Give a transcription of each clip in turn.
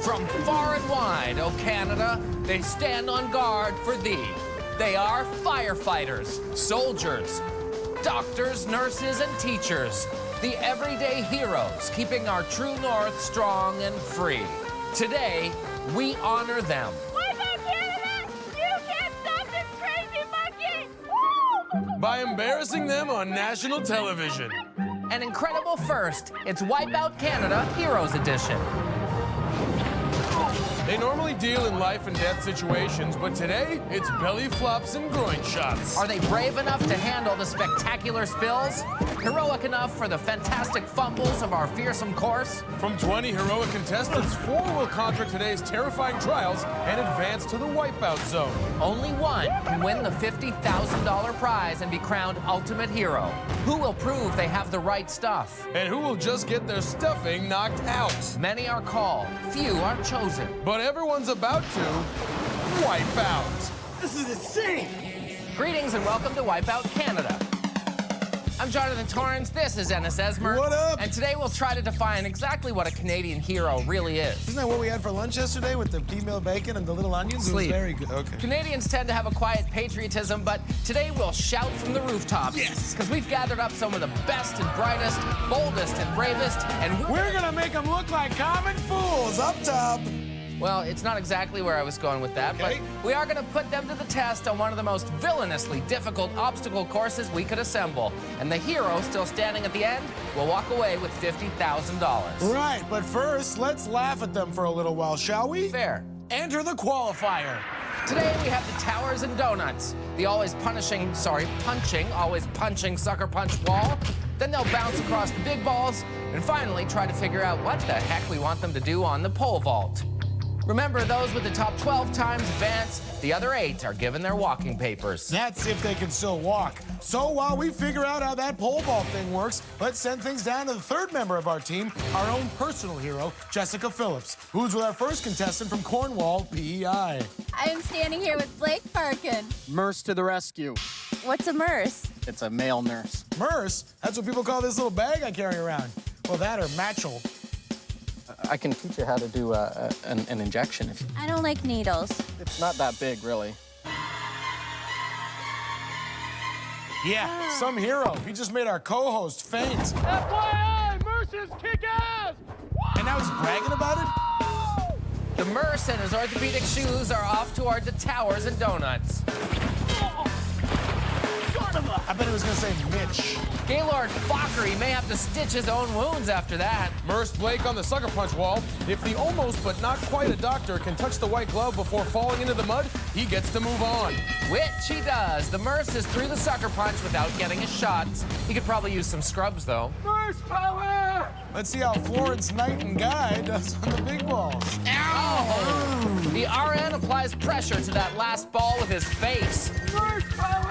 From far and wide, O Canada, they stand on guard for thee. They are firefighters, soldiers, doctors, nurses, and teachers. The everyday heroes, keeping our true north strong and free. Today, we honor them. Wipeout Canada! You can't stop this crazy monkey! Woo! By embarrassing them on national television. An incredible first, it's Wipeout Canada Heroes Edition. They normally deal in life and death situations, but today, it's belly flops and groin shots. Are they brave enough to handle the spectacular spills? Heroic enough for the fantastic fumbles of our fearsome course? From 20 heroic contestants, 4 will conquer today's terrifying trials and advance to the wipeout zone. Only one can win the $50,000 prize and be crowned Ultimate Hero. Who will prove they have the right stuff? And who will just get their stuffing knocked out? Many are called, few are chosen. But everyone's about to wipe out. This is insane! Greetings and welcome to Wipeout Canada. I'm Jonathan Torrance, this is Ennis Esmer. What up? And today we'll try to define exactly what a Canadian hero really is. Isn't that what we had for lunch yesterday with the pea meal bacon and the little onions? Sleep. It was very good. Okay. Canadians tend to have a quiet patriotism, but today we'll shout from the rooftops. Yes! Because we've gathered up some of the best and brightest, boldest and bravest, and We're gonna make them look like common fools up top. well, it's not exactly where I was going with that, Okay. but we are going to put them to the test on one of the most villainously difficult obstacle courses we could assemble. And the hero, still standing at the end, will walk away with $50,000. Right, but first, let's laugh at them for a little while, shall we? Fair. Enter the qualifier. Today we have the towers and donuts, the always punching sucker punch wall. Then they'll bounce across the big balls, and finally try to figure out what the heck we want them to do on the pole vault. Remember, those with the top 12 times advance. The other 8 are given their walking papers. That's if they can still walk. So while we figure out how that pole vault thing works, let's send things down to the third member of our team, our own personal hero, Jessica Phillips, who's with our first contestant from Cornwall, PEI. I am standing here with Blake Parkin. Nurse to the rescue. What's a nurse? It's a male nurse. Merce? That's what people call this little bag I carry around. Well, that or matchel. I can teach you how to do an injection. If I don't like needles. it's not that big, really. Yeah, some hero. He just made our co-host faint. FYI, Mercer's kick ass! And now he's bragging about it? The Merce and his orthopedic shoes are off toward the towers and donuts. I bet he was gonna say Mitch. Gaylord Fockery may have to stitch his own wounds after that. Merce Blake on the sucker punch wall. If the almost but not quite a doctor can touch the white glove before falling into the mud, he gets to move on. Which he does. The Merce is through the sucker punch without getting his shots. He could probably use some scrubs, though. Merce power! Let's see how Florence Knight and Guy does on the big balls. Ow! The RN applies pressure to that last ball with his face. Merce power!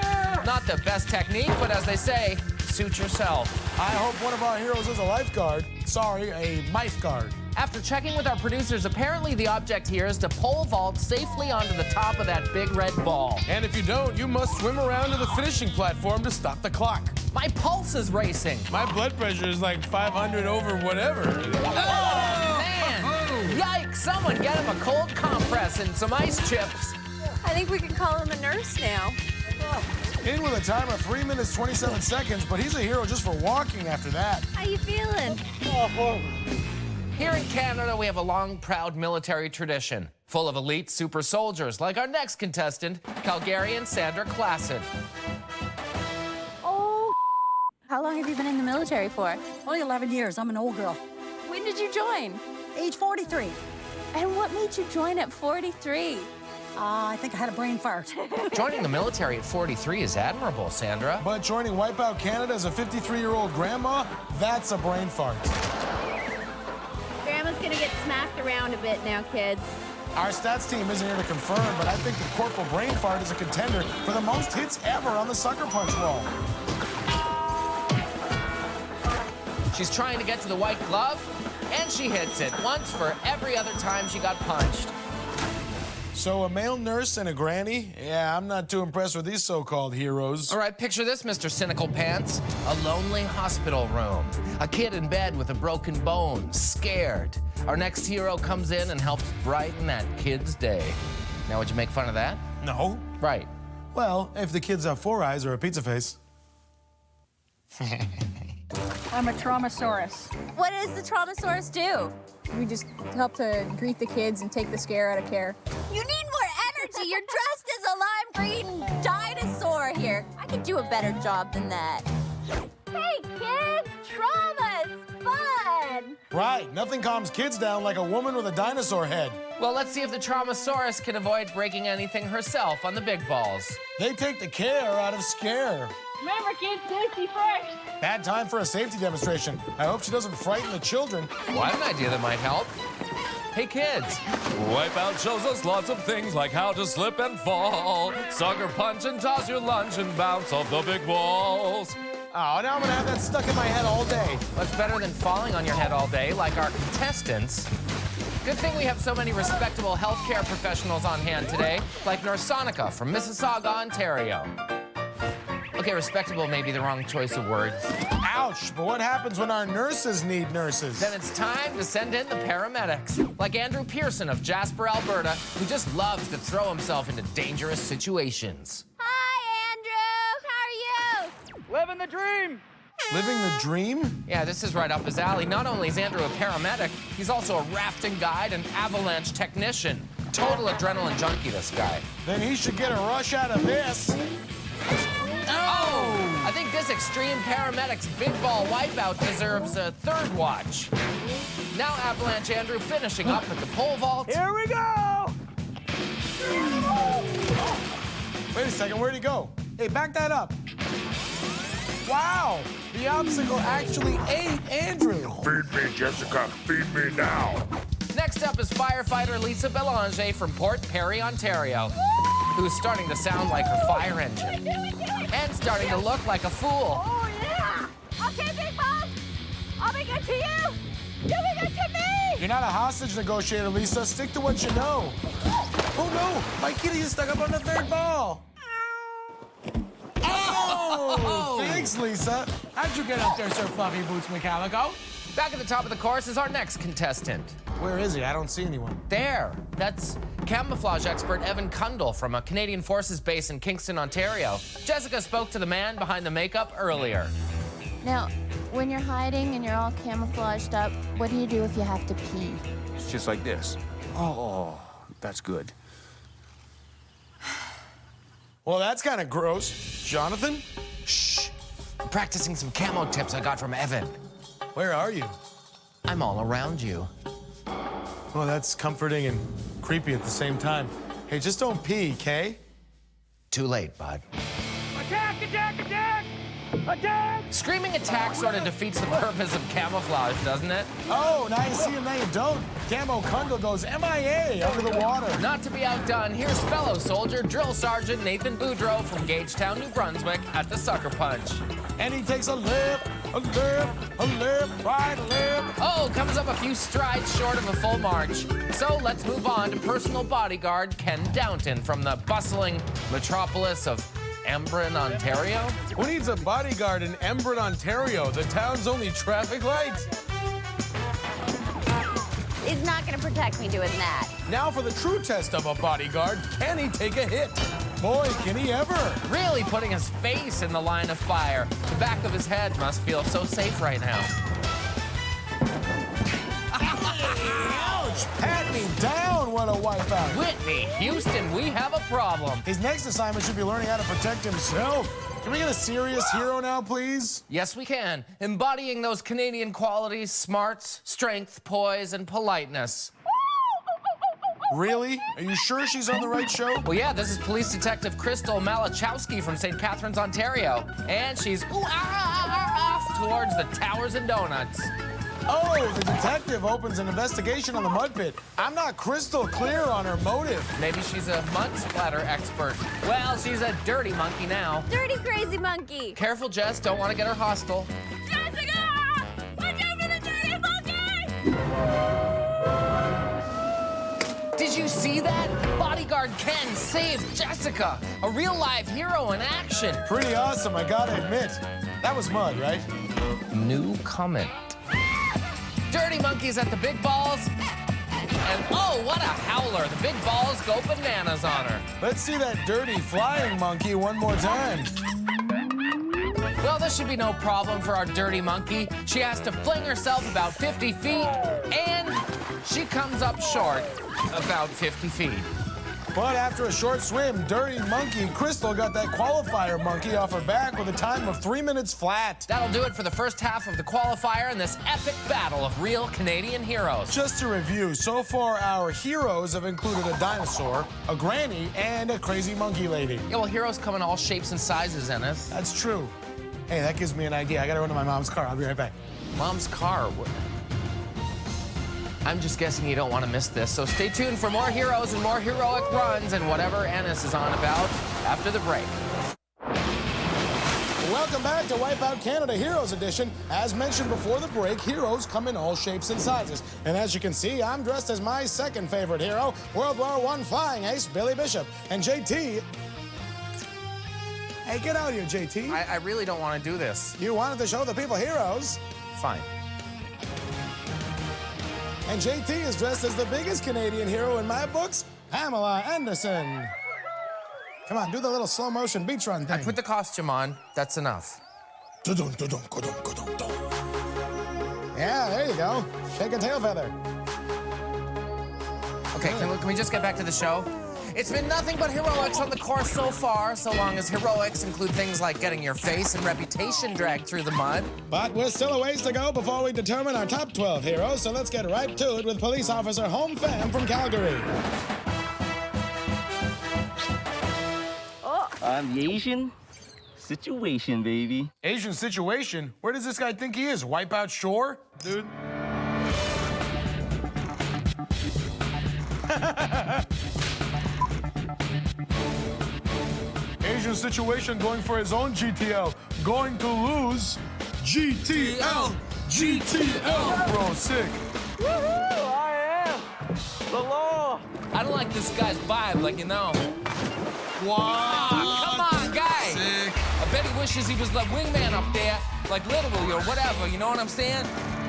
Not the best technique, but as they say, suit yourself. I hope one of our heroes is a lifeguard. Sorry, a lifeguard. After checking with our producers, apparently the object here is to pole vault safely onto the top of that big red ball. And if you don't, you must swim around to the finishing platform to stop the clock. My pulse is racing. My blood pressure is like 500 over whatever. Oh, man! Yikes! Someone get him a cold compress and some ice chips. I think we can call him a nurse now. In with a time of 3 minutes, 27 seconds, but he's a hero just for walking after that. How you feeling? Here in Canada, we have a long, proud military tradition, full of elite super soldiers, like our next contestant, Calgarian Sandra Klassen. Oh, how long have you been in the military for? Only 11 years. I'm an old girl. When did you join? Age 43. And what made you join at 43? I think I had a brain fart. Joining the military at 43 is admirable, Sandra. But joining Wipeout Canada as a 53-year-old grandma, that's a brain fart. Grandma's gonna get smacked around a bit now, kids. Our stats team isn't here to confirm, but I think the Corporal Brain Fart is a contender for the most hits ever on the sucker punch wall. She's trying to get to the white glove, and she hits it once for every other time she got punched. So a male nurse and a granny? Yeah, I'm not too impressed with these so-called heroes. All right, picture this, Mr. Cynical Pants. A lonely hospital room. A kid in bed with a broken bone, scared. Our next hero comes in and helps brighten that kid's day. Now, would you make fun of that? No. Right. Well, if the kids have 4 eyes or a pizza face. I'm a traumasaurus. What does the Traumasaurus do? We just help to greet the kids and take the scare out of care. You need more energy. You're dressed as a lime green dinosaur here. I could do a better job than that. Hey, kids, trauma's fun. Right, nothing calms kids down like a woman with a dinosaur head. Well, let's see if the Traumasaurus can avoid breaking anything herself on the big balls. They take the care out of scare. Remember, kids, safety first. Bad time for a safety demonstration. I hope she doesn't frighten the children. Well, I have an idea that might help. Hey, kids. Wipeout shows us lots of things like how to slip and fall, sucker punch and toss your lunch and bounce off the big balls. Oh, now I'm gonna have that stuck in my head all day. What's better than falling on your head all day like our contestants? Good thing we have so many respectable healthcare professionals on hand today, like Nurse Sonica from Mississauga, Ontario. Okay, respectable may be the wrong choice of words. Ouch, but what happens when our nurses need nurses? Then it's time to send in the paramedics, like Andrew Pearson of Jasper, Alberta, who just loves to throw himself into dangerous situations. Hi, Andrew. How are you? Living the dream! Living the dream? Yeah, this is right up his alley. Not only is Andrew a paramedic, he's also a rafting guide and avalanche technician. Total adrenaline junkie, this guy. Then he should get a rush out of this. Oh! I think this extreme paramedic's big ball wipeout deserves a third watch. Now Avalanche Andrew finishing up at the pole vault. Here we go! Wait a second, where'd he go? Hey, back that up. Wow, the obstacle actually ate Andrew. Feed me, Jessica. Feed me now. Next up is firefighter Lisa Belanger from Port Perry, Ontario, who's starting to sound like her fire engine. And starting to look like a fool. Oh, yeah. Okay, big balls. I'll be good to you. You be good to me. You're not a hostage negotiator, Lisa. Stick to what you know. Oh, no, my kitty is stuck up on the third ball. Oh, thanks, Lisa. How'd you get up there, Sir Fluffy Boots McCalico? Back at the top of the course is our next contestant. Where is he? I don't see anyone. There, that's camouflage expert Evan Kundle from a Canadian Forces base in Kingston, Ontario. Jessica spoke to the man behind the makeup earlier. Now, when you're hiding and you're all camouflaged up, what do you do if you have to pee? It's just like this. Oh, that's good. Well, that's kind of gross. Jonathan? Shh, I'm practicing some camo tips I got from Evan. Where are you? I'm all around you. Well, that's comforting and creepy at the same time. Hey, just don't pee, okay? Too late, bud. Attack, attack, attack! Attack! Screaming attack sort of defeats the purpose of camouflage, doesn't it? Oh, now you see him, now you don't. Camo Kundle goes MIA under the water. Not to be outdone, here's fellow soldier Drill Sergeant Nathan Boudreau from Gagetown, New Brunswick at the sucker punch. And he takes a left, right, a left. Oh, comes up a few strides short of a full march. So let's move on to personal bodyguard Ken Downton from the bustling metropolis of Embrun, Ontario. Who needs a bodyguard in Embrun, Ontario? The town's only traffic light. He's not going to protect me doing that. Now for the true test of a bodyguard. Can he take a hit? Boy, can he ever. Really putting his face in the line of fire. The back of his head must feel so safe right now. Ouch, pat me down, what a wipeout. Whitney, Houston, we have a problem. His next assignment should be learning how to protect himself. Can we get a serious hero now, please? Yes, we can. Embodying those Canadian qualities, smarts, strength, poise, and politeness. Really? Are you sure she's on the right show? Well, yeah, this is Police Detective Crystal Malachowski from St. Catharines, Ontario. And she's off towards the Towers and Donuts. Oh, the detective opens an investigation on the mud pit. I'm not crystal clear on her motive. Maybe she's a mud splatter expert. Well, she's a dirty monkey now. Dirty crazy monkey. Careful, Jess, don't want to get her hostile. Jessica! Watch out for the dirty monkey! Did you see that? Bodyguard Ken saved Jessica, a real-life hero in action. Pretty awesome, I gotta admit. That was mud, right? New comment. Dirty Monkey's at the big balls. And oh, what a howler. The big balls go bananas on her. Let's see that dirty flying monkey one more time. Well, this should be no problem for our dirty monkey. She has to fling herself about 50 feet, and she comes up short about 50 feet. But after a short swim, Dirty Monkey Crystal got that qualifier monkey off her back with a time of 3 minutes flat. That'll do it for the first half of the qualifier in this epic battle of real Canadian heroes. Just to review, so far our heroes have included a dinosaur, a granny, and a crazy monkey lady. Yeah, well, heroes come in all shapes and sizes, Ennis. That's true. Hey, that gives me an idea. I gotta run to my mom's car. I'll be right back. Mom's car? I'm just guessing you don't want to miss this, so stay tuned for more heroes and more heroic runs and whatever Ennis is on about after the break. Welcome back to Wipeout Canada Heroes Edition. As mentioned before the break, heroes come in all shapes and sizes. And as you can see, I'm dressed as my second favorite hero, World War I flying ace Billy Bishop. And JT... Hey, get out here, JT. I really don't want to do this. You wanted to show the people heroes. Fine. And JT is dressed as the biggest Canadian hero in my books, Pamela Anderson. Come on, do the little slow motion beach run thing. I put the costume on. That's enough. Yeah, there you go. Shake a tail feather. Okay, can we just get back to the show? It's been nothing but heroics on the course so far, so long as heroics include things like getting your face and reputation dragged through the mud. But we're still a ways to go before we determine our top 12 heroes, so let's get right to it with police officer Home Fam from Calgary. Oh, I'm the Asian situation, baby. Asian situation? Where does this guy think he is? Wipeout Shore? Dude. Asian situation going for his own GTL. Going to lose. GTL! GTL! Bro, sick. Woohoo! I am the law. I don't like this guy's vibe, like, you know. Wow. Come on, guy. Sick. I bet he wishes he was the wingman up there, like literally or whatever, you know what I'm saying?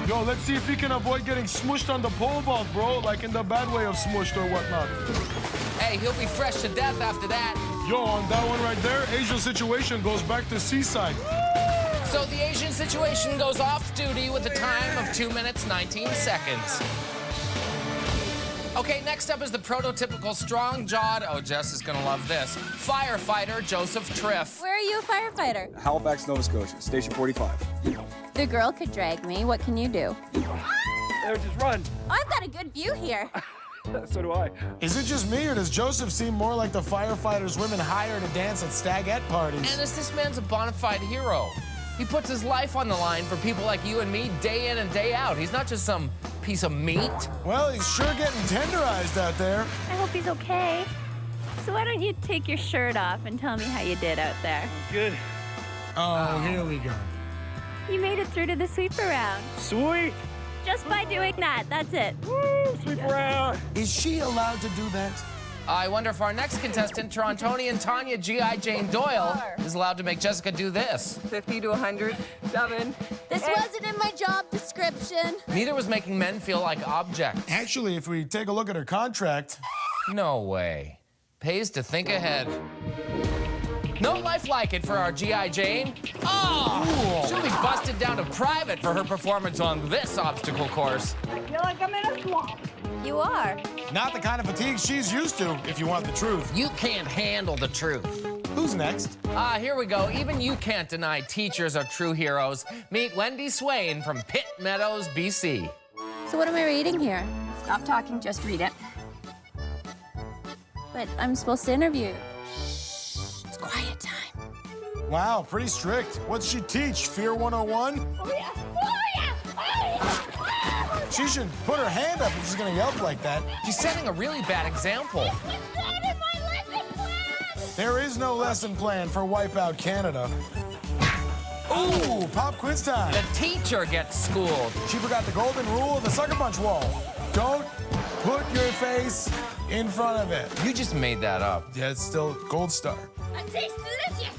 Yo, let's see if he can avoid getting smushed on the pole vault, bro. Like in the bad way of smushed or whatnot. Hey, he'll be fresh to death after that. Yo, on that one right there, Asian situation goes back to Seaside. So the Asian situation goes off duty with a time of 2 minutes, 19 seconds. Okay, next up is the prototypical strong-jawed, oh, Jess is gonna love this, firefighter Joseph Triff. Where are you a firefighter? Halifax, Nova Scotia, Station 45. The girl could drag me. What can you do? There, just run. I've got a good view here. So do I. Is it just me, or does Joseph seem more like the firefighters women hire to dance at stagette parties? And this man's a bona fide hero. He puts his life on the line for people like you and me day in and day out. He's not just some piece of meat. Well, he's sure getting tenderized out there. I hope he's okay. So why don't you take your shirt off and tell me how you did out there? Good. Oh, here we go. You made it through to the sweep around. Sweet. Just by doing that, that's it. Woo, sweep around. Is she allowed to do that? I wonder if our next contestant, Torontonian Tanya G.I. Jane Doyle, is allowed to make Jessica do this. 50 to 100, 7. This wasn't in my job description. Neither was making men feel like objects. Actually, if we take a look at her contract... No way. Pays to think ahead. No life like it for our G.I. Jane. Oh! She'll be busted down to private for her performance on this obstacle course. I feel like I'm in a swamp. You are. Not the kind of fatigue she's used to, if you want the truth. You can't handle the truth. Who's next? Here we go. Even you can't deny teachers are true heroes. Meet Wendy Swain from Pitt Meadows, BC. So what am I reading here? Stop talking, just read it. But I'm supposed to interview. It's quiet time. Wow, pretty strict. What's she teach? Fear 101? Oh, yeah. Oh, yeah. Oh, yeah. She should put her hand up if she's gonna yelp like that. She's setting a really bad example. There is no lesson plan for Wipeout Canada. Ooh, pop quiz time. The teacher gets schooled. She forgot the golden rule of the sucker punch wall. Don't put your face in front of it. You just made that up. Yeah, it's still gold star. It tastes delicious.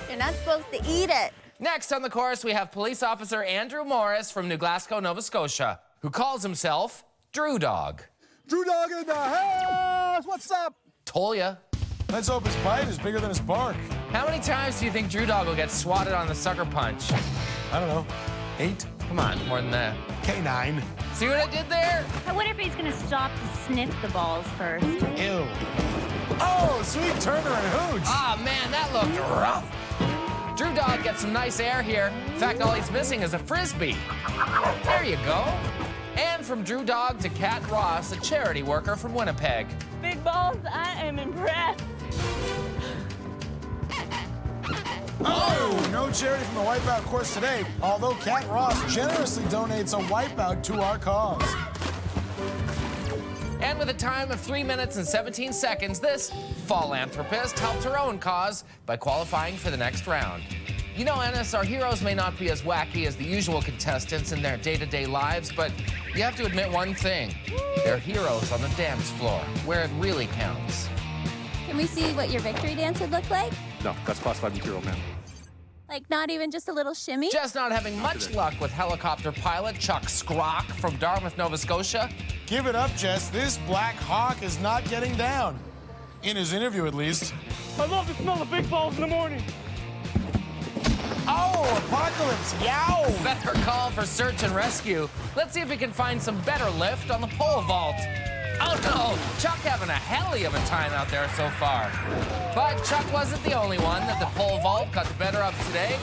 You're not supposed to eat it. Next on the course, we have police officer Andrew Morris from New Glasgow, Nova Scotia, who calls himself Drew Dog. Drew Dog in the house! What's up? Told ya. Let's hope his bite is bigger than his bark. How many times do you think Drew Dog will get swatted on the sucker punch? I don't know. 8? Come on, more than that. Okay, 9. See what I did there? I wonder if he's gonna stop to sniff the balls first. Ew. Oh, sweet Turner and Hooch. Ah, man, that looked rough. Drew Dog gets some nice air here. In fact, all he's missing is a Frisbee. There you go. And from Drew Dog to Kat Ross, a charity worker from Winnipeg. Big balls, I am impressed. Oh, no charity from the Wipeout course today, although Kat Ross generously donates a Wipeout to our cause. And with a time of 3 minutes and 17 seconds, this philanthropist helped her own cause by qualifying for the next round. You know, Ennis, our heroes may not be as wacky as the usual contestants in their day-to-day lives, but you have to admit one thing. They're heroes on the dance floor, where it really counts. Can we see what your victory dance would look like? No, that's classified material, man. Like not even just a little shimmy? Just not having much luck with helicopter pilot Chuck Scrock from Dartmouth, Nova Scotia. Give it up, Jess. This Black Hawk is not getting down. In his interview, at least. I love the smell of big balls in the morning. Oh, Apocalypse, yow! Better call for search and rescue. Let's see if we can find some better lift on the pole vault. Oh no, Chuck having a helly of a time out there so far. But Chuck wasn't the only one that the pole vault got the better of today.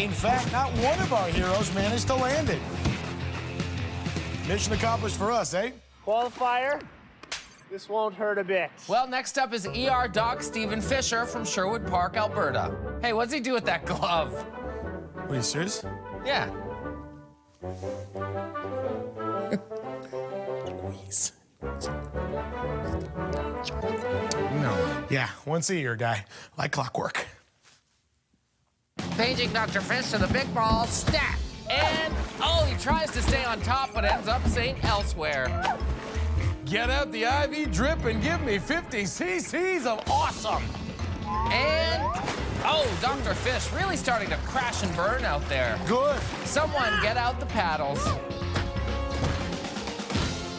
In fact, not one of our heroes managed to land it. Mission accomplished for us, eh? Qualifier, this won't hurt a bit. Well, next up is ER Doc Stephen Fisher from Sherwood Park, Alberta. Hey, what's he do with that glove? Are you serious? Yeah. No. Yeah, once a year, guy. Like clockwork. Paging Dr. Fish to the big ball, stat! And, oh, he tries to stay on top, but ends up staying elsewhere. Get out the IV drip and give me 50 cc's of awesome. And, oh, Dr. Fish really starting to crash and burn out there. Good. Someone get out the paddles.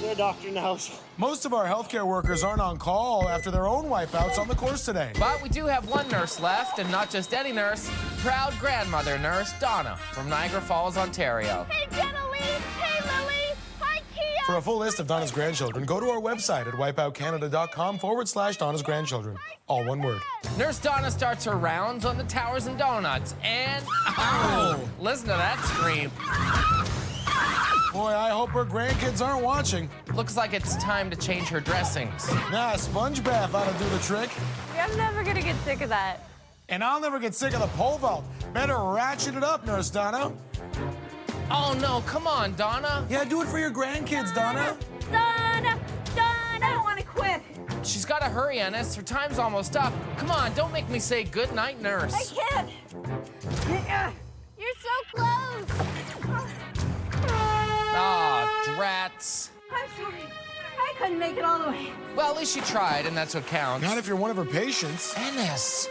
You're a doctor in the house. Most of our healthcare workers aren't on call after their own wipeouts on the course today. But we do have one nurse left, and not just any nurse, proud grandmother nurse Donna from Niagara Falls, Ontario. Hey, Jenna Lee. Hey, Lily. Hi, Kia. For a full list of Donna's grandchildren, go to our website at wipeoutcanada.com/Donna's grandchildren. All one word. Nurse Donna starts her rounds on the towers and donuts, and, oh, listen to that scream. Boy, I hope her grandkids aren't watching. Looks like it's time to change her dressings. Nah, a sponge bath ought to do the trick. I'm never gonna get sick of that. And I'll never get sick of the pole vault. Better ratchet it up, Nurse Donna. Oh, no, come on, Donna. Yeah, do it for your grandkids, Donna. Donna. I don't want to quit. She's got to hurry, Ennis. Her time's almost up. Come on, don't make me say goodnight, nurse. I can't. You're so close. Ah, drats. I'm sorry. I couldn't make it all the way. Well, at least she tried, and that's what counts. Not if you're one of her patients. Ennis,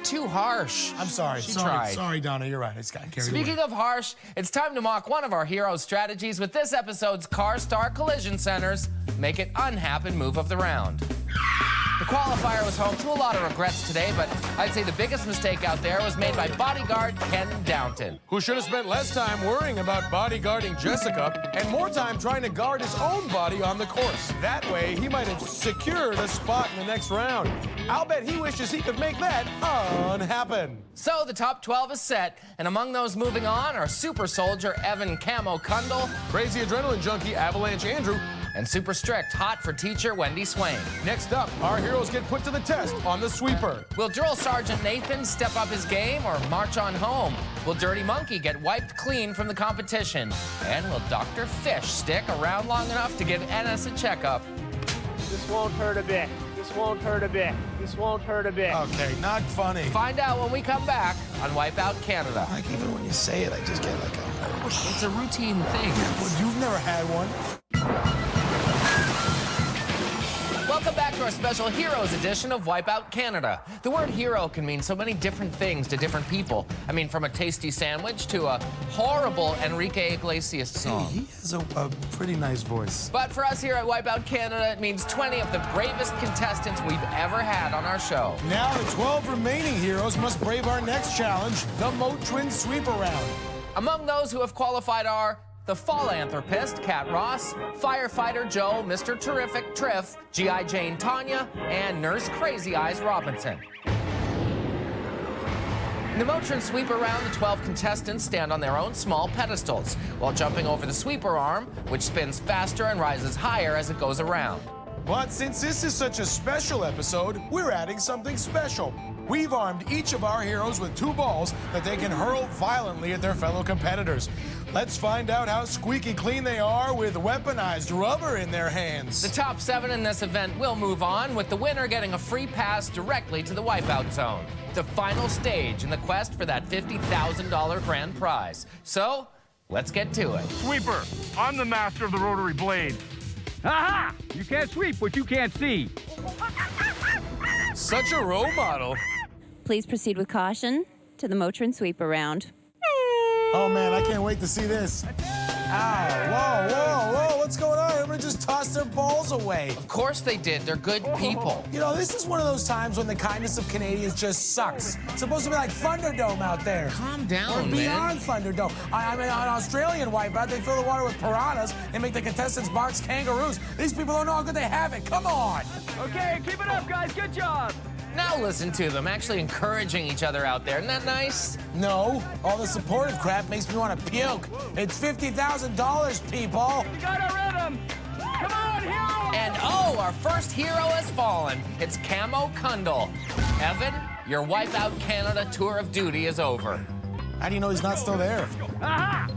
too harsh. I'm sorry. She sorry, tried. Sorry, Donna. You're right. It's got carried away. Speaking of harsh, it's time to mock one of our heroes' strategies with this episode's Car Star Collision Centers. Make it unhappen move of the round. The qualifier was home to a lot of regrets today, but I'd say the biggest mistake out there was made by bodyguard Ken Downton. Who should have spent less time worrying about bodyguarding Jessica and more time trying to guard his own body on the course. That way, he might have secured a spot in the next round. I'll bet he wishes he could make that unhappen. So the top 12 is set, and among those moving on are super soldier Evan Camo Kundle, Crazy adrenaline junkie Avalanche Andrew, and super strict hot for teacher Wendy Swain. Next up, our heroes get put to the test on the sweeper. Will Drill Sergeant Nathan step up his game or march on home? Will Dirty Monkey get wiped clean from the competition? And will Dr. Fish stick around long enough to give Ennis a checkup? This won't hurt a bit. This won't hurt a bit. This won't hurt a bit. Okay, not funny. Find out when we come back on Wipeout Canada. Like, even when you say it, I just get like a... It's a routine thing. Well, you've never had one. to our special Heroes edition of Wipeout Canada. The word hero can mean so many different things to different people. I mean, from a tasty sandwich to a horrible Enrique Iglesias song. He has a pretty nice voice. But for us here at Wipeout Canada, it means 20 of the bravest contestants we've ever had on our show. Now the 12 remaining heroes must brave our next challenge, the motrin sweep around. Among those who have qualified are the Philanthropist, Kat Ross, Firefighter Joe, Mr. Terrific Triff, G.I. Jane Tanya, and Nurse Crazy Eyes Robinson. In the motrin sweep around, the 12 contestants stand on their own small pedestals while jumping over the sweeper arm, which spins faster and rises higher as it goes around. But since this is such a special episode, we're adding something special. We've armed each of our heroes with 2 balls that they can hurl violently at their fellow competitors. Let's find out how squeaky clean they are with weaponized rubber in their hands. The top 7 in this event will move on, with the winner getting a free pass directly to the Wipeout Zone, the final stage in the quest for that $50,000 grand prize. So, let's get to it. Sweeper, I'm the master of the rotary blade. Aha! You can't sweep what you can't see. Such a role model. Please proceed with caution to the motrin sweep around. Oh man, I can't wait to see this. Ow, whoa, what's going on? Everybody just tossed their balls away. Of course they did, they're good people. You know, this is one of those times when the kindness of Canadians just sucks. It's supposed to be like Thunderdome out there. Calm down, or beyond Thunderdome. I mean, on Australian Wipeout, they fill the water with piranhas and make the contestants box kangaroos. These people don't know how good they have it. Come on. Okay, keep it up, guys. Good job. Now listen to them, actually encouraging each other out there. Isn't that nice? No, all the supportive crap makes me want to puke. It's $50,000, people. We got our rhythm. Come on, hero. And oh, our first hero has fallen. It's Camo Kundal. Evan, your Wipeout Canada tour of duty is over. How do you know he's not still there? Aha!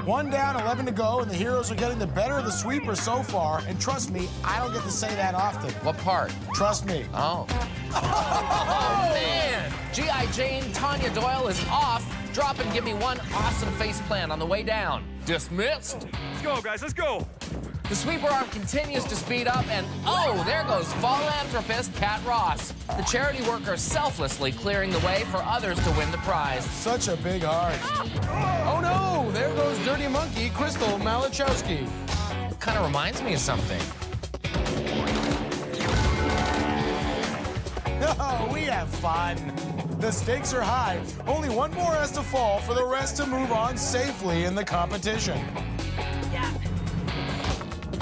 1 down, 11 to go, and the heroes are getting the better of the sweeper so far. And trust me, I don't get to say that often. What part? Trust me. Oh. Oh, man! G.I. Jane Tanya Doyle is off. Drop and give me one awesome face plant on the way down. Dismissed. Let's go, guys, let's go. The sweeper arm continues to speed up, and oh, there goes Philanthropist Kat Ross. The charity worker selflessly clearing the way for others to win the prize. Such a big heart. Oh no, there goes Dirty Monkey Crystal Malachowski. Kind of reminds me of something. Oh, we have fun. The stakes are high. Only one more has to fall for the rest to move on safely in the competition.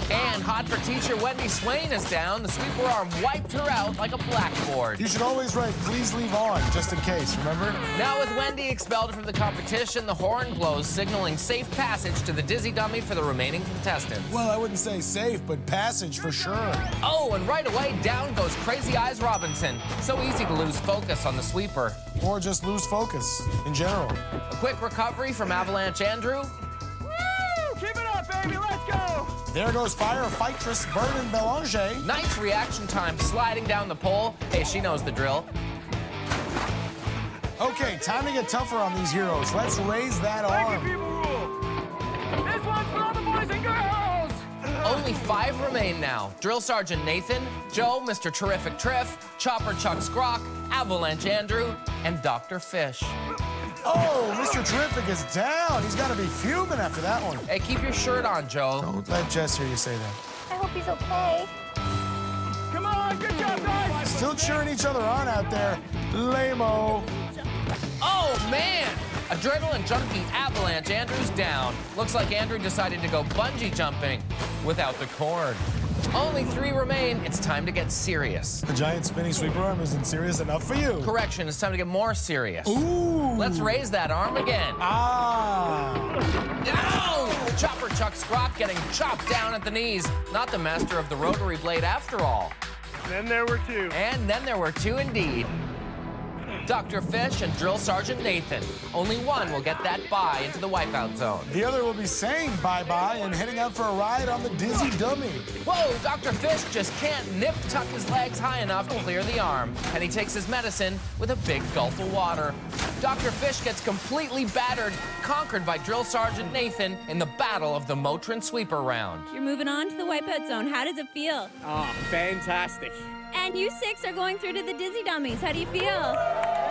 And hot for teacher Wendy Swain is down. The sweeper arm wiped her out like a blackboard. You should always write, please leave on, just in case, remember? Now with Wendy expelled from the competition, the horn blows, signaling safe passage to the dizzy dummy for the remaining contestants. Well, I wouldn't say safe, but passage for sure. Oh, and right away, down goes Crazy Eyes Robinson. So easy to lose focus on the sweeper. Or just lose focus, in general. A quick recovery from Avalanche Andrew. Woo! Keep it up, baby, let's go! There goes firefightress Vernon Belanger. Nice reaction time sliding down the pole. Hey, she knows the drill. Okay, time to get tougher on these heroes. Let's raise that arm. This one's for all the boys and girls! Only 5 remain now. Drill Sergeant Nathan, Joe, Mr. Terrific Triff, Chopper Chuck Scrock, Avalanche Andrew, and Dr. Fish. Oh, Mr. Terrific is down. He's got to be fuming after that one. Hey, keep your shirt on, Joe. Don't let Jess hear you say that. I hope he's okay. Come on, good job, guys! Still cheering each other on out there. Lame-o. Oh, man! Adrenaline junkie Avalanche Andrew's down. Looks like Andrew decided to go bungee jumping without the cord. Only 3 remain. It's time to get serious. The giant spinning sweeper arm isn't serious enough for you. Correction, it's time to get more serious. Ooh. Let's raise that arm again. Ah. No! Chopper Chuck Scrock getting chopped down at the knees. Not the master of the rotary blade after all. Then there were 2. And then there were 2 indeed. Dr. Fish and Drill Sergeant Nathan. Only one will get that bye into the Wipeout Zone. The other will be saying bye-bye and heading out for a ride on the Dizzy Dummy. Whoa, Dr. Fish just can't nip-tuck his legs high enough to clear the arm, and he takes his medicine with a big gulp of water. Dr. Fish gets completely battered, conquered by Drill Sergeant Nathan in the battle of the motrin sweeper round. You're moving on to the Wipeout Zone. How does it feel? Oh, fantastic. And you 6 are going through to the Dizzy Dummies. How do you feel?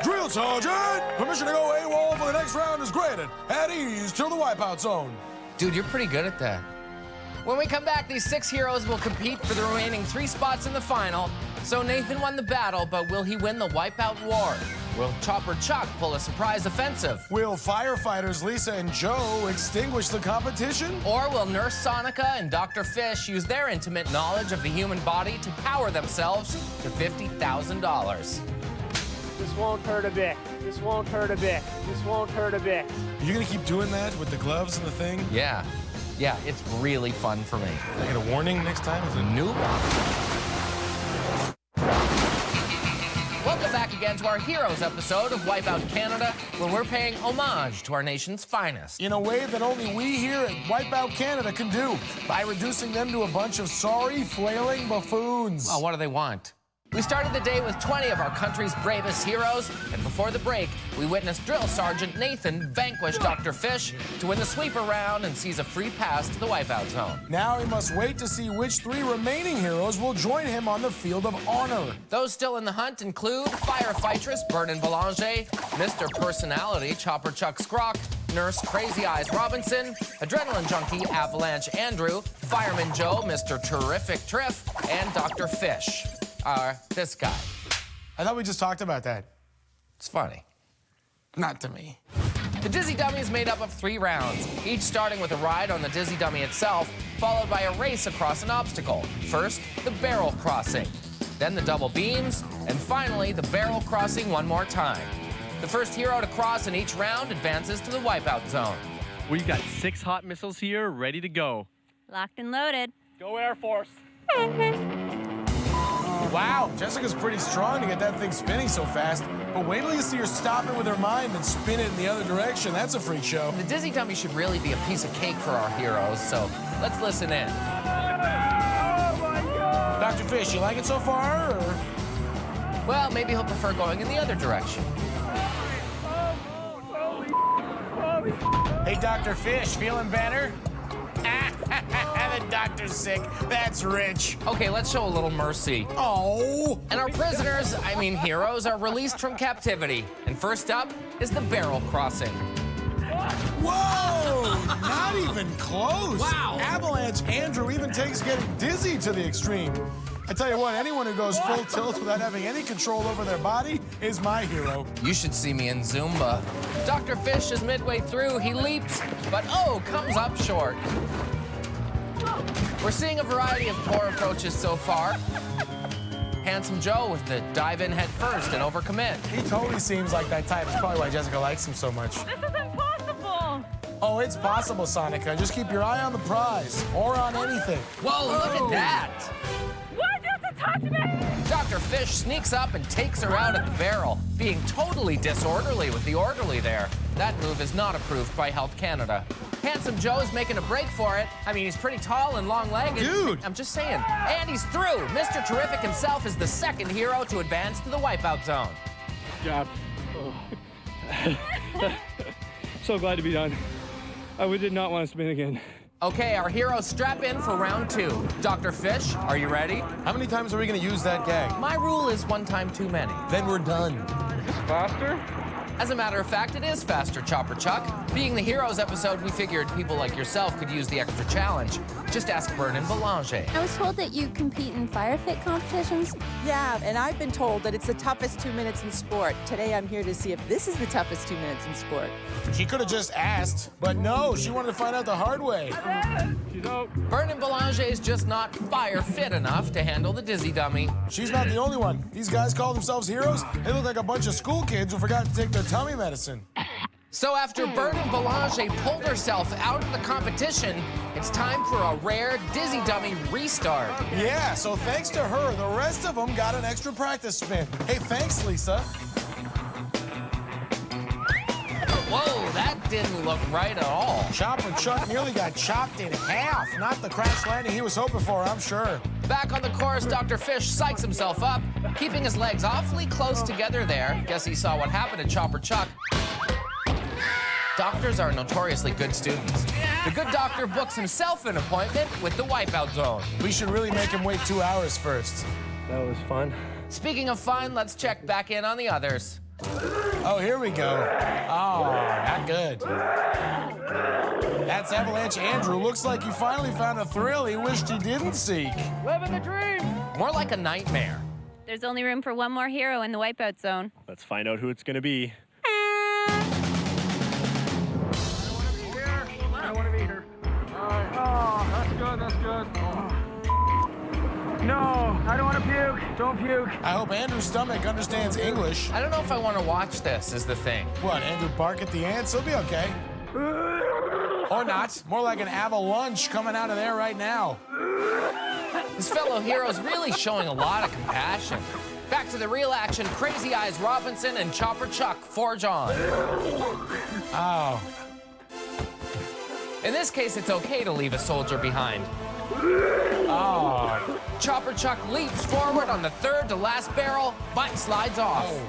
Drill Sergeant! Permission to go AWOL for the next round is granted. At ease to the Wipeout Zone. Dude, you're pretty good at that. When we come back, these 6 heroes will compete for the remaining 3 spots in the final. So Nathan won the battle, but will he win the Wipeout War? Will Chopper Chuck pull a surprise offensive? Will firefighters Lisa and Joe extinguish the competition? Or will Nurse Sonica and Dr. Fish use their intimate knowledge of the human body to power themselves to $50,000? This won't hurt a bit. This won't hurt a bit. This won't hurt a bit. Are you gonna keep doing that with the gloves and the thing? Yeah. Yeah, it's really fun for me. I get a warning next time? Is it Nope. Welcome back again to our Heroes episode of Wipeout Canada, where we're paying homage to our nation's finest. In a way that only we here at Wipeout Canada can do, by reducing them to a bunch of sorry, flailing buffoons. Well, what do they want? We started the day with 20 of our country's bravest heroes, and before the break, we witnessed Drill Sergeant Nathan vanquish Dr. Fish to win the sweeper round and seize a free pass to the Wipeout Zone. Now he must wait to see which 3 remaining heroes will join him on the field of honor. Those still in the hunt include firefightress Vernon Belanger, Mr. Personality Chopper Chuck Scrock, Nurse Crazy Eyes Robinson, Adrenaline Junkie Avalanche Andrew, Fireman Joe, Mr. Terrific Triff, and Dr. Fish. This guy. I thought we just talked about that. It's funny. Not to me. The Dizzy Dummy is made up of 3 rounds, each starting with a ride on the Dizzy Dummy itself, followed by a race across an obstacle. First, the barrel crossing, then the double beams, and finally, the barrel crossing one more time. The first hero to cross in each round advances to the Wipeout Zone. We've got 6 hot missiles here ready to go. Locked and loaded. Go Air Force. Wow, Jessica's pretty strong to get that thing spinning so fast. But wait till you see her stop it with her mind and spin it in the other direction. That's a freak show. The Dizzy Dummy should really be a piece of cake for our heroes, so let's listen in. Oh my God! Dr. Fish, you like it so far, or? Well, maybe he'll prefer going in the other direction. Hey, Dr. Fish, feeling better? The doctor's sick. That's rich. Okay, let's show a little mercy. Oh! And our prisoners, I mean heroes, are released from captivity. And first up is the barrel crossing. Whoa! Not even close. Wow. Avalanche Andrew even takes getting dizzy to the extreme. I tell you what, anyone who goes full tilt without having any control over their body is my hero. You should see me in Zumba. Dr. Fish is midway through. He leaps, but comes up short. We're seeing a variety of poor approaches so far. Handsome Joe with the dive in head first and overcommit. He totally seems like that type. It's probably why Jessica likes him so much. This is impossible. Oh, it's possible, Sonica. Just keep your eye on the prize or on anything. Whoa, look at that. Why does it touch me? Dr. Fish sneaks up and takes her out of the barrel, being totally disorderly with the orderly there. That move is not approved by Health Canada. Handsome Joe is making a break for it. I mean, he's pretty tall and long-legged. Dude! I'm just saying. And he's through. Mr. Terrific himself is the second hero to advance to the Wipeout Zone. Good job. Oh. So glad to be done. I did not want to spin again. Okay, our heroes strap in for round 2. Dr. Fish, are you ready? How many times are we going to use that gag? My rule is 1 time too many. Then we're done. Faster? As a matter of fact, it is faster, Chopper Chuck. Being the Heroes episode, we figured people like yourself could use the extra challenge. Just ask Vernon Belanger. I was told that you compete in fire fit competitions. Yeah, and I've been told that it's the toughest 2 minutes in sport. Today I'm here to see if this is the toughest 2 minutes in sport. She could have just asked, but no, she wanted to find out the hard way. She's out. Vernon Belanger is just not fire fit enough to handle the Dizzy Dummy. She's not the only one. These guys call themselves heroes. They look like a bunch of school kids who forgot to take their tummy medicine. So after Vernon Belanger pulled herself out of the competition, it's time for a rare Dizzy Dummy restart. Yeah, so thanks to her, the rest of them got an extra practice spin. Hey, thanks, Lisa. didn't look right at all. Chopper Chuck nearly got chopped in half. Not the crash landing he was hoping for, I'm sure. Back on the course, Dr. Fish psychs himself up, keeping his legs awfully close together there. Guess he saw what happened to Chopper Chuck. Doctors are notoriously good students. The good doctor books himself an appointment with the Wipeout Zone. We should really make him wait 2 hours first. That was fun. Speaking of fun, let's check back in on the others. Oh, here we go. Oh, not good. That's Avalanche Andrew. Looks like he finally found a thrill he wished he didn't seek. Living the dream. More like a nightmare. There's only room for one more hero in the Wipeout Zone. Let's find out who it's gonna be. I want to be here. All right. Oh, that's good. That's good. Oh. No, I don't want to puke. Don't puke. I hope Andrew's stomach understands English. I don't know if I want to watch this, is the thing. What, Andrew bark at the ants? He'll be okay. Or not. More like an avalanche coming out of there right now. His fellow hero's really showing a lot of compassion. Back to the real action, Crazy Eyes Robinson and Chopper Chuck forge on. Oh. In this case, it's okay to leave a soldier behind. Oh. Chopper Chuck leaps forward on the third to last barrel, but slides off. Oh.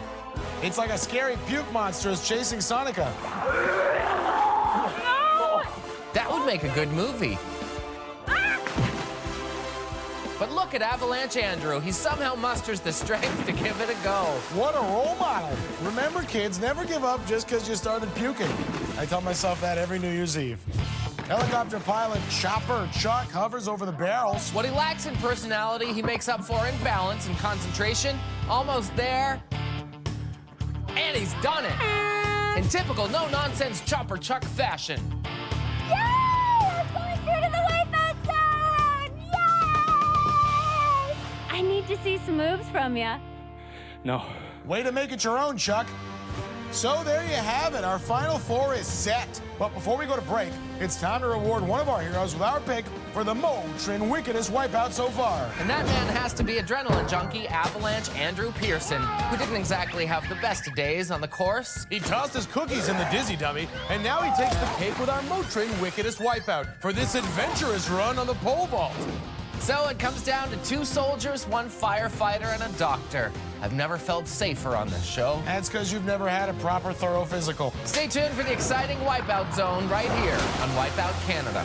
It's like a scary puke monster is chasing Sonica. That would make a good movie. But look at Avalanche Andrew. He somehow musters the strength to give it a go. What a role model. Remember, kids, never give up just because you started puking. I tell myself that every New Year's Eve. Helicopter pilot Chopper Chuck hovers over the barrels. What he lacks in personality, he makes up for in balance and concentration. Almost there. And he's done it. In typical no-nonsense Chopper Chuck fashion. Yay! I'm going through to the Wipeout Zone! Yay! I need to see some moves from you. No. Way to make it your own, Chuck. So there you have it. Our Final Four is set. But before we go to break, it's time to reward one of our heroes with our pick for the motrin wickedest wipeout so far. And that man has to be adrenaline junkie Avalanche Andrew Pearson, who didn't exactly have the best of days on the course. He tossed his cookies in the dizzy dummy, and now he takes the cake with our motrin wickedest wipeout for this adventurous run on the pole vault. So it comes down to 2 soldiers, 1 firefighter, and a doctor. I've never felt safer on this show. That's because you've never had a proper, thorough physical. Stay tuned for the exciting Wipeout Zone right here on Wipeout Canada.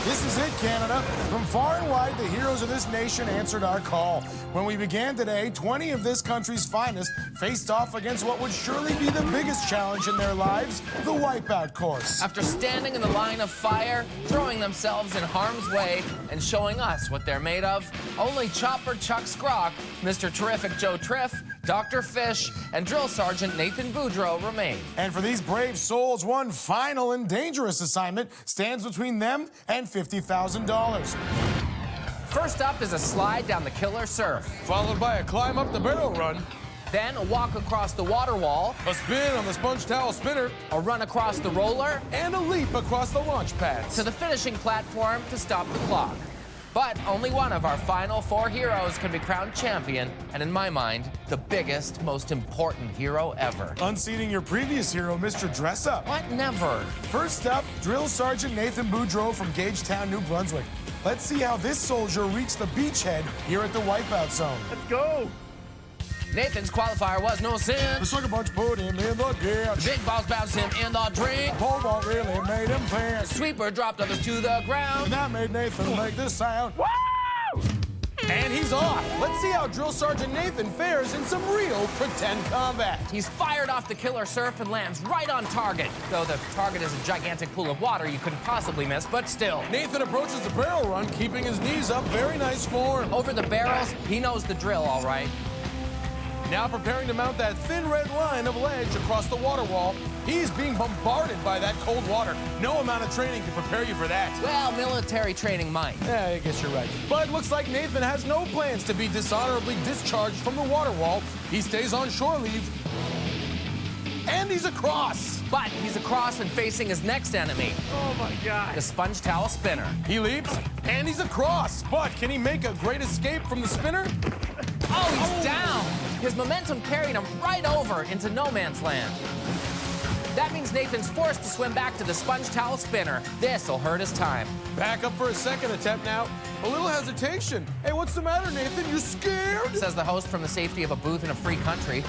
This is it, Canada. From far and wide, the heroes of this nation answered our call. When we began today, 20 of this country's finest faced off against what would surely be the biggest challenge in their lives, the Wipeout course. After standing in the line of fire, throwing themselves in harm's way, and showing us what they're made of, only Chopper Chuck Scrock, Mr. Terrific Joe Triff, Dr. Fish, and Drill Sergeant Nathan Boudreau remain. And for these brave souls, one final and dangerous assignment stands between them and $50,000. First up is a slide down the killer surf. Followed by a climb up the barrel run. Then a walk across the water wall. A spin on the sponge towel spinner. A run across the roller. And a leap across the launch pads. To the finishing platform to stop the clock. But only one of our final 4 heroes can be crowned champion, and in my mind, the biggest, most important hero ever. Unseating your previous hero, Mr. Dress Up. What? Never. First up, Drill Sergeant Nathan Boudreau from Gagetown, New Brunswick. Let's see how this soldier reached the beachhead here at the Wipeout Zone. Let's go. Nathan's qualifier was no sin. The sucker punch put him in the ditch. The big balls bounced him in the drink. Pole vault really made him pants. Sweeper dropped others to the ground. And that made Nathan make this sound. Woo! And he's off. Let's see how Drill Sergeant Nathan fares in some real pretend combat. He's fired off the killer surf and lands right on target. Though the target is a gigantic pool of water you couldn't possibly miss, but still. Nathan approaches the barrel run, keeping his knees up. Very nice form. Over the barrels, he knows the drill, all right. Now preparing to mount that thin red line of ledge across the water wall. He's being bombarded by that cold water. No amount of training can prepare you for that. Well, military training might. Yeah, I guess you're right. But it looks like Nathan has no plans to be dishonorably discharged from the water wall. He stays on shore leave. And he's across. But he's across and facing his next enemy. Oh, my God. The sponge towel spinner. He leaps, and he's across. But can he make a great escape from the spinner? Oh, he's down. His momentum carried him right over into no man's land. That means Nathan's forced to swim back to the sponge towel spinner. This'll hurt his time. Back up for a second attempt now. A little hesitation. Hey, what's the matter, Nathan? You scared? Says the host from the safety of a booth in a free country.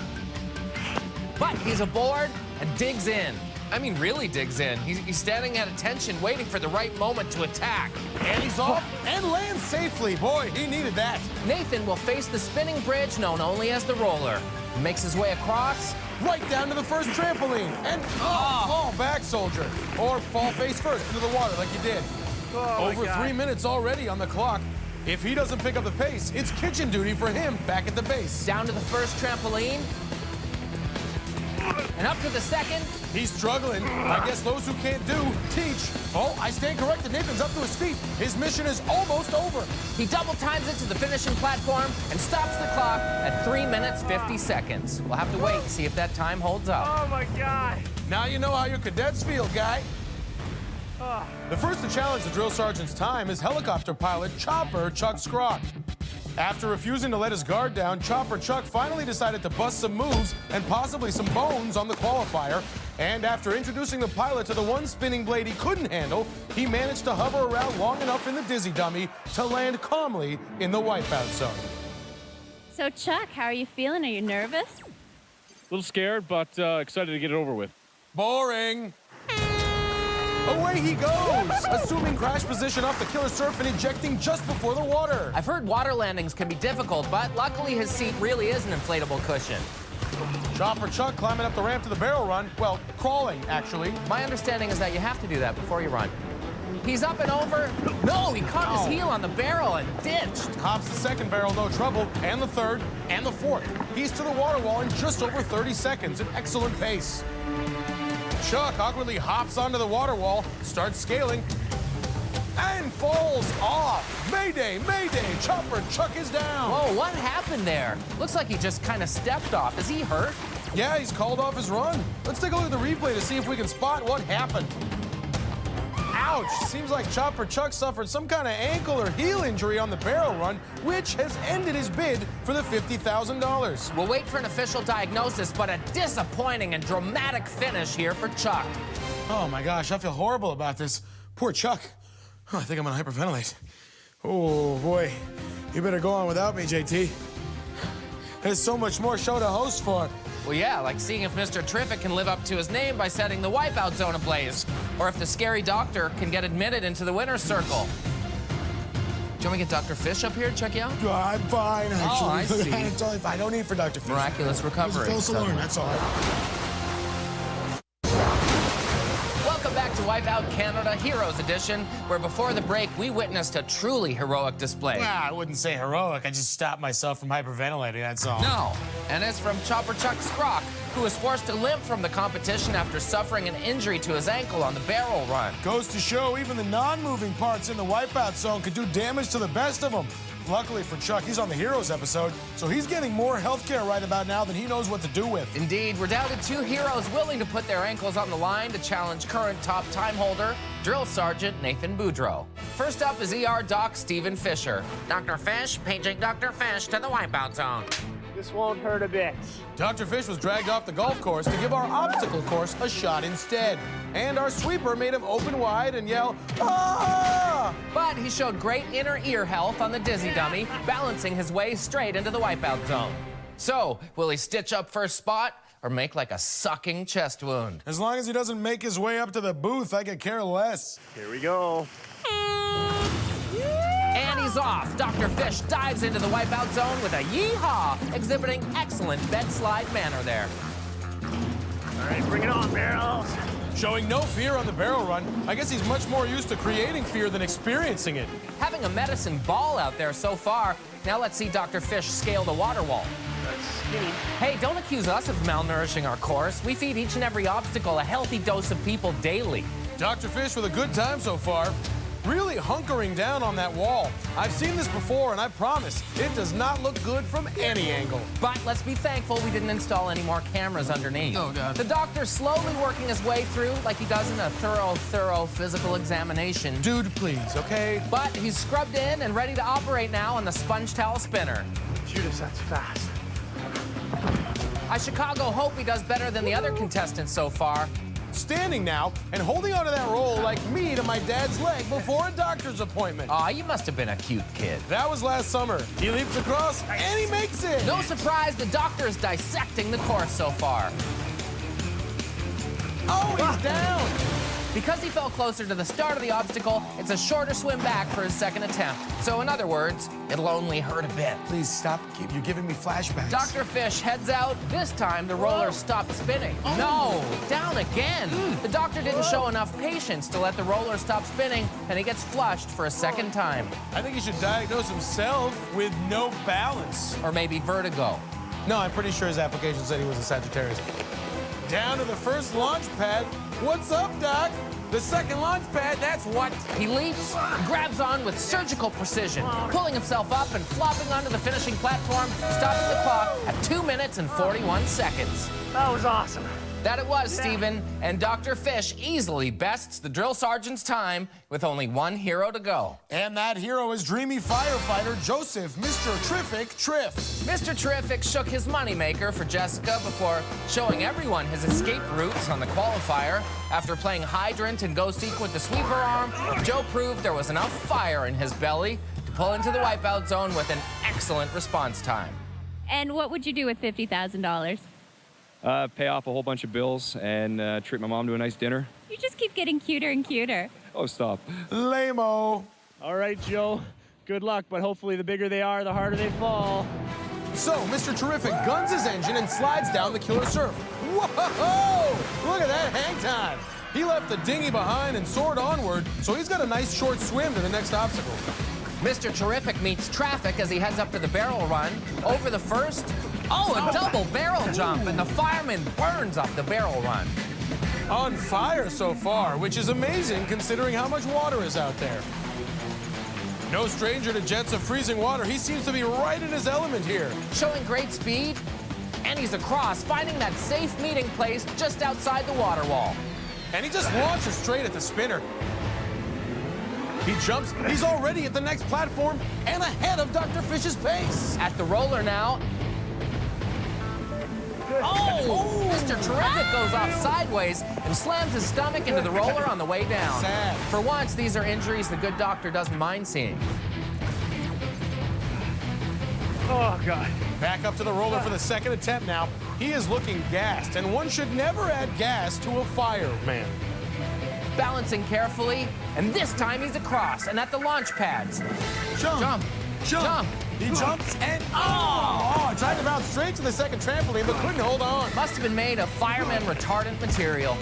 But he's aboard and digs in. I mean, really digs in. He's standing at attention, waiting for the right moment to attack. And he's off and lands safely. Boy, he needed that. Nathan will face the spinning bridge known only as the roller. Makes his way across. Right down to the first trampoline. And fall back, soldier. Or fall face first into the water like you did. Over 3 minutes already on the clock. If he doesn't pick up the pace, it's kitchen duty for him back at the base. Down to the first trampoline. And up to the second. He's struggling. I guess those who can't do, teach. Oh, I stand corrected. Nathan's up to his feet. His mission is almost over. He double times it to the finishing platform and stops the clock at 3 minutes, 50 seconds. We'll have to wait and see if that time holds up. Oh, my God. Now you know how your cadets feel, guy. The first to challenge the drill sergeant's time is helicopter pilot Chopper Chuck Scrock. After refusing to let his guard down, Chopper Chuck finally decided to bust some moves and possibly some bones on the qualifier. And after introducing the pilot to the one spinning blade he couldn't handle, he managed to hover around long enough in the dizzy dummy to land calmly in the wipeout zone. So, Chuck, how are you feeling? Are you nervous? A little scared, but excited to get it over with. Boring. Away he goes, assuming crash position off the killer surf and ejecting just before the water. I've heard water landings can be difficult, but luckily his seat really is an inflatable cushion. Chopper Chuck climbing up the ramp to the barrel run. Well, crawling, actually. My understanding is that you have to do that before you run. He's up and over. No, he caught his heel on the barrel and ditched. Hops the second barrel, no trouble, and the third, and the fourth. He's to the water wall in just over 30 seconds, an excellent pace. Chuck awkwardly hops onto the water wall, starts scaling, and falls off. Mayday, mayday, Chopper Chuck is down. Whoa, what happened there? Looks like he just kind of stepped off. Is he hurt? Yeah, he's called off his run. Let's take a look at the replay to see if we can spot what happened. Ouch! Seems like Chopper Chuck suffered some kind of ankle or heel injury on the barrel run, which has ended his bid for the $50,000. We'll wait for an official diagnosis, but a disappointing and dramatic finish here for Chuck. Oh my gosh, I feel horrible about this. Poor Chuck. Oh, I think I'm gonna hyperventilate. Oh boy, you better go on without me, JT. There's so much more show to host for. Well, yeah, like seeing if Mr. Terrific can live up to his name by setting the wipeout zone ablaze, or if the scary doctor can get admitted into the winner's circle. Do you want me to get Dr. Fish up here to check you out? I'm fine, actually. Oh, I see. I'm totally fine. I don't need for Dr. Fish. Miraculous recovery. False alarm, that's all. Welcome back to Wipeout Canada Heroes Edition, where before the break, we witnessed a truly heroic display. Well, I wouldn't say heroic. I just stopped myself from hyperventilating, that's all. No, and it's from Chopper Chuck Scrock, who was forced to limp from the competition after suffering an injury to his ankle on the barrel run. Goes to show even the non-moving parts in the wipeout zone could do damage to the best of them. Luckily for Chuck, he's on the Heroes episode, so he's getting more healthcare right about now than he knows what to do with. Indeed, we're down to 2 heroes willing to put their ankles on the line to challenge current top time holder, Drill Sergeant Nathan Boudreau. First up is ER Doc Stephen Fisher. Dr. Fish, paging Dr. Fish to the wipeout zone. This won't hurt a bit. Dr. Fish was dragged off the golf course to give our obstacle course a shot instead. And our sweeper made him open wide and yell, "Ah!" But he showed great inner ear health on the dizzy dummy, balancing his way straight into the wipeout zone. So, will he stitch up first spot or make like a sucking chest wound? As long as he doesn't make his way up to the booth, I could care less. Here we go. And he's off. Dr. Fish dives into the wipeout zone with a yeehaw, exhibiting excellent bed slide manner there. All right, bring it on, barrels. Showing no fear on the barrel run. I guess he's much more used to creating fear than experiencing it. Having a medicine ball out there so far. Now let's see Dr. Fish scale the water wall. That's skinny. Hey, don't accuse us of malnourishing our course. We feed each and every obstacle a healthy dose of people daily. Dr. Fish with a good time so far. Really hunkering down on that wall. I've seen this before, and I promise, it does not look good from any angle. But let's be thankful we didn't install any more cameras underneath. Oh, God. The doctor's slowly working his way through like he does in a thorough physical examination. Dude, please, okay? But he's scrubbed in and ready to operate now on the sponge towel spinner. Judas, that's fast. I Chicago hope he does better than the other contestants so far. standing now and holding onto that roll like me to my dad's leg before a doctor's appointment. Aw, you must have been a cute kid. That was last summer. He leaps across and he makes it. No surprise, the doctor is dissecting the course so far. Oh, he's down. Because he fell closer to the start of the obstacle, it's a shorter swim back for his second attempt. So in other words, it'll only hurt a bit. Please stop. You're giving me flashbacks. Dr. Fish heads out. This time, the roller stopped spinning. No, down again. The doctor didn't show enough patience to let the roller stop spinning, and he gets flushed for a second time. I think he should diagnose himself with no balance. Or maybe vertigo. No, I'm pretty sure his application said he was a Sagittarius. Down to the first launch pad. What's up, Doc? The second launch pad, that's what. He leaps, grabs on with surgical precision, pulling himself up and flopping onto the finishing platform, stopping the clock at 2 minutes and 41 seconds. That was awesome. That it was, Stephen, and Dr. Fish easily bests the drill sergeant's time with only one hero to go. And that hero is dreamy firefighter Joseph, Mr. Terrific Triff. Mr. Terrific shook his moneymaker for Jessica before showing everyone his escape routes on the qualifier. After playing hydrant and go seek with the sweeper arm, Joe proved there was enough fire in his belly to pull into the wipeout zone with an excellent response time. And what would you do with $50,000? Pay off a whole bunch of bills and treat my mom to a nice dinner. You just keep getting cuter and cuter. Oh, stop. Lame-o. All right, Joe. Good luck, but hopefully the bigger they are, the harder they fall. So, Mr. Terrific guns his engine and slides down the killer surf. Whoa! Look at that hang time. He left the dinghy behind and soared onward, so he's got a nice short swim to the next obstacle. Mr. Terrific meets traffic as he heads up to the barrel run. Over the first, a double barrel jump, and the fireman burns up the barrel run. On fire so far, which is amazing considering how much water is out there. No stranger to jets of freezing water, he seems to be right in his element here. Showing great speed, and he's across, finding that safe meeting place just outside the water wall. And he just launches straight at the spinner. He jumps, he's already at the next platform and ahead of Dr. Fish's pace. At the roller now. Oh! Mr. Terrific goes off sideways and slams his stomach into the roller on the way down. Sad. For once, these are injuries the good doctor doesn't mind seeing. Oh, God. Back up to the roller for the second attempt now. He is looking gassed, and one should never add gas to a fireman. Balancing carefully, and this time he's across and at the launch pads. Jump. Jump. Jump. Jump. He jumps and Oh, tried to bounce straight to the second trampoline, but couldn't hold on. Must have been made of fireman retardant material.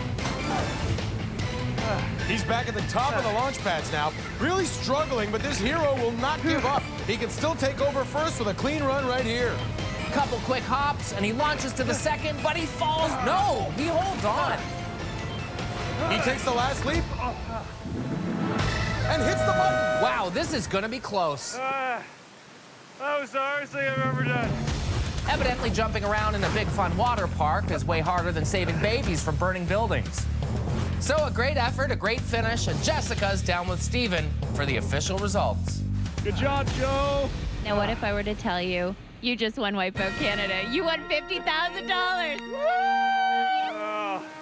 He's back at the top of the launch pads now, really struggling, but this hero will not give up. He can still take over first with a clean run right here. Couple quick hops, and he launches to the second, but he falls. No, he holds on. He takes the last leap and hits the button. Wow, this is gonna be close. That was the hardest thing I've ever done. Evidently jumping around in a big fun water park is way harder than saving babies from burning buildings. So a great effort, a great finish, and Jessica's down with Stephen for the official results. Good job, Joe. Now, what if I were to tell you, you just won Wipeout Canada? You won $50,000.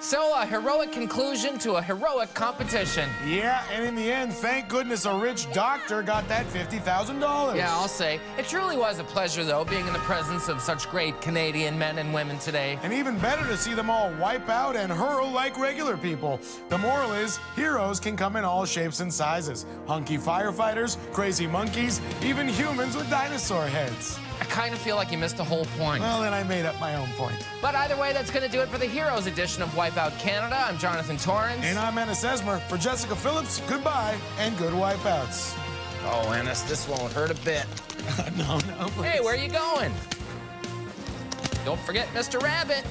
So a heroic conclusion to a heroic competition. Yeah, and in the end, thank goodness a rich doctor got that $50,000. Yeah, I'll say. It truly was a pleasure, though, being in the presence of such great Canadian men and women today. And even better to see them all wipe out and hurl like regular people. The moral is, heroes can come in all shapes and sizes. Hunky firefighters, crazy monkeys, even humans with dinosaur heads. I kind of feel like you missed the whole point. Well, then I made up my own point. But either way, that's going to do it for the Heroes edition of Wipeout Canada. I'm Jonathan Torrance. And I'm Ennis Esmer. For Jessica Phillips, goodbye and good wipeouts. Oh, Ennis, this won't hurt a bit. No, please. Hey, where are you going? Don't forget Mr. Rabbit.